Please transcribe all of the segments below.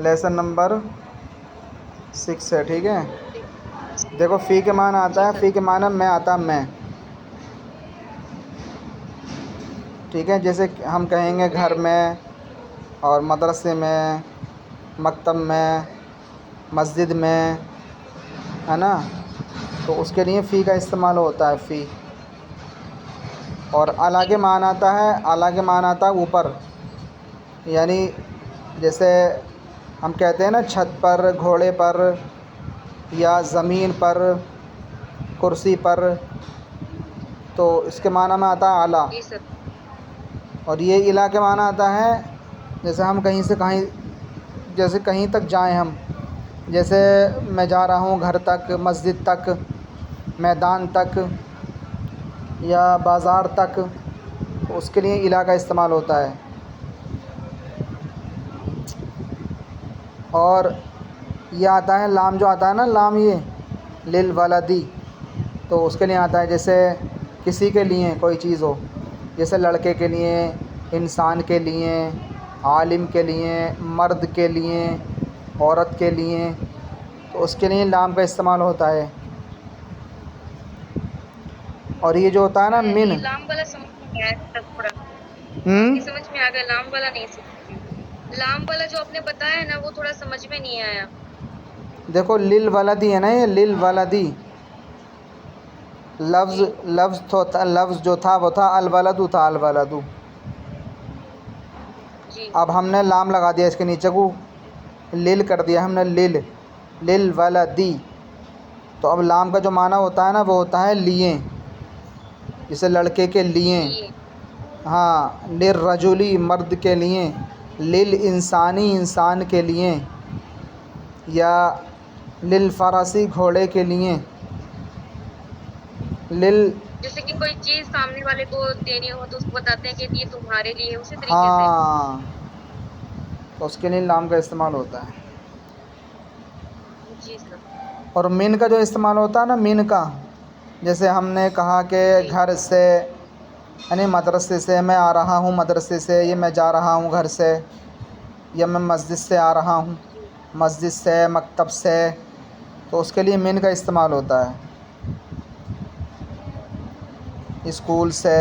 Lesson number 6 ہے، ٹھیک ہے۔ دیکھو فی کے معنی جی آتا ہے، سر۔ فی کے معنی میں آتا ہے میں، ٹھیک ہے۔ جیسے ہم کہیں گے گھر میں اور مدرسے میں، مکتب میں، مسجد میں، ہے نا، تو اس کے لیے فی کا استعمال ہوتا ہے، فی۔ اور اعلیٰ کے معنی آتا ہے، اعلیٰ کے معنی آتا ہے اوپر، یعنی جیسے ہم کہتے ہیں نا چھت پر، گھوڑے پر، یا زمین پر، کرسی پر، تو اس کے معنی میں آتا ہے اعلیٰ۔ جی سر۔ اور یہ اعلیٰ کے معنی آتا ہے جیسے ہم کہیں سے کہیں، جیسے کہیں تک جائیں ہم، جیسے میں جا رہا ہوں گھر تک، مسجد تک، میدان تک، یا بازار تک، تو اس کے لیے اعلیٰ کا استعمال ہوتا ہے۔ اور یہ آتا ہے لام، جو آتا ہے نا لام، یہ للولدی، تو اس کے لیے آتا ہے جیسے کسی کے لیے کوئی چیز ہو، جیسے لڑکے کے لیے، انسان کے لیے، عالم کے لیے، مرد کے لیے، عورت کے لیے، تو اس کے لیے لام کا استعمال ہوتا ہے۔ اور یہ جو ہوتا ہے نا من، یہ لام والا سمجھ میں نہیں آیا سر تھوڑا۔ باقی سمجھ میں آ گیا، لام والا نہیں سمجھ میں۔ لام والا جو آپ نے بتایا ہے نا وہ تھوڑا سمجھ میں نہیں آیا۔ دیکھو للولدی ہے نا، یہ للولدی لفظ، جی لفظ جو تھا وہ تھا الولد، تھا الولد۔ جی اب ہم نے لام لگا دیا اس کے نیچے کو، لل کر دیا ہم نے، للولدی، تو اب لام کا جو معنی ہوتا ہے نا وہ ہوتا ہے لیے، جیسے لڑکے کے لیے، لیے۔ ہاں، للرجلی مرد کے لیے، للانسانی انسان کے لیے، یا للفرسی گھوڑے کے لیے، جیسے کہ کوئی چیز سامنے والے کو دینی ہو تو اس کو بتاتے ہیں کہ یہ تمہارے لیے، اسی طریقے سے۔ ہاں، تو اس کے لیے لام کا استعمال ہوتا ہے۔ جی سر۔ اور من کا جو استعمال ہوتا ہے نا، من کا، جیسے ہم نے کہا کہ جی گھر سے، یعنی مدرسے سے میں آ رہا ہوں، مدرسے سے، یہ میں جا رہا ہوں گھر سے، یا میں مسجد سے آ رہا ہوں، جی مسجد سے، مکتب سے، تو اس کے لیے من کا استعمال ہوتا ہے۔ اسکول سے۔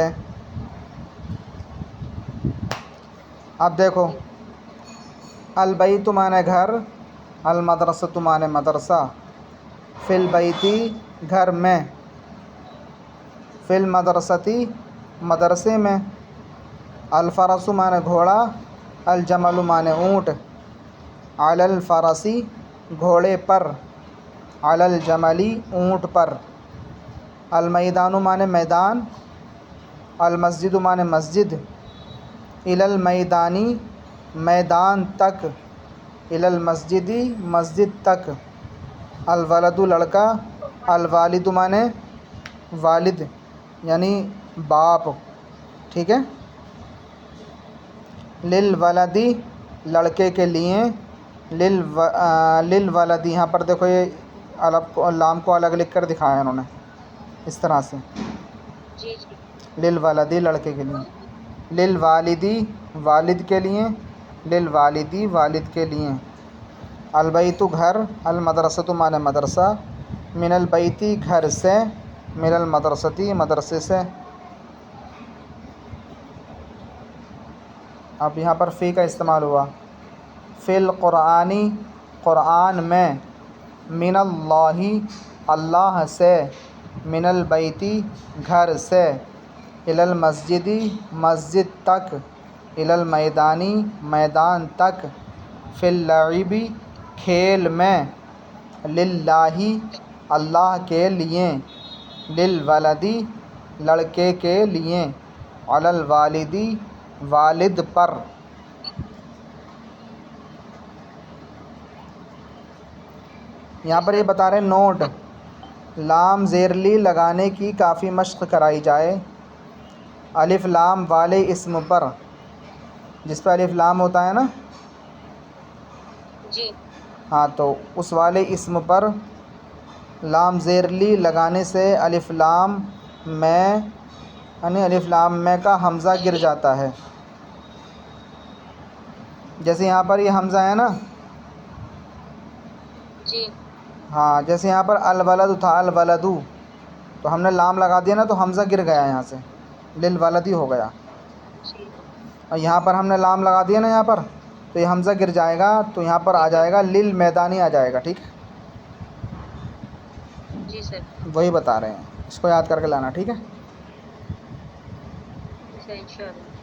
اب دیکھو جی البیت معنی گھر، المدرسۃ معنی مدرسہ، فی البیتی گھر میں، فی المدرستی مدرسے میں، الفرس معنی گھوڑا، الجمل معنی اونٹ، علی الفرسی گھوڑے پر، علی الجملی اونٹ پر، المیدان معنی میدان، المسجد معنی مسجد، الی المیدانی میدان تک، الی المسجدی مسجد تک، الولد لڑکا، الوالد معنی والد یعنی باپ، ٹھیک ہے۔ للولدی لڑکے کے لیے، للولدی، یہاں پر دیکھو یہ لام کو الگ لکھ کر دکھایا ہے انہوں نے اس طرح سے، جی جی للولدی لڑکے کے لیے، للوالدی والد کے لیے، للوالدی والد کے لیے، البیت گھر، المدرسۃ معنی مدرسہ، من البیتی گھر سے، من المدرستی مدرسے سے۔ اب یہاں پر فی کا استعمال ہوا، فی القرآنی قرآن میں، من اللہ اللہ سے، من البیتی گھر سے، الی المسجدی مسجد تک، الی المیدانی میدان تک، فی اللعب کھیل میں، للہ اللہ کے لیے، للولدی لڑکے کے لیے، علی الوالدی والد پر۔ یہاں جی پر یہ سر۔ بتا رہے ہیں نوٹ، لام زیرلی لگانے کی کافی مشق کرائی جائے، الف لام والے اسم پر، جس پہ الف لام ہوتا ہے نا، جی ہاں، تو اس والے اسم پر لام زیرلی لگانے سے الف لام میں، یعنی الف لام میں کا حمزہ گر جاتا ہے۔ جیسے یہاں پر یہ حمزہ ہے نا، جی ہاں جیسے یہاں پر الولد تھا، الولدو، تو ہم نے لام لگا دیا نا تو حمزہ گر گیا یہاں سے، للولدی ہو گیا. جی اور یہاں پر ہم نے لام لگا دیا نا یہاں پر، تو یہ حمزہ گر جائے گا، تو یہاں پر جی آ سر. جائے گا لل میدانی آ جائے گا. ٹھیک، جی سر. وہی بتا رہے ہیں، اس کو یاد کر کے لانا. ٹھیک ہے. جی سر، انشاء اللہ.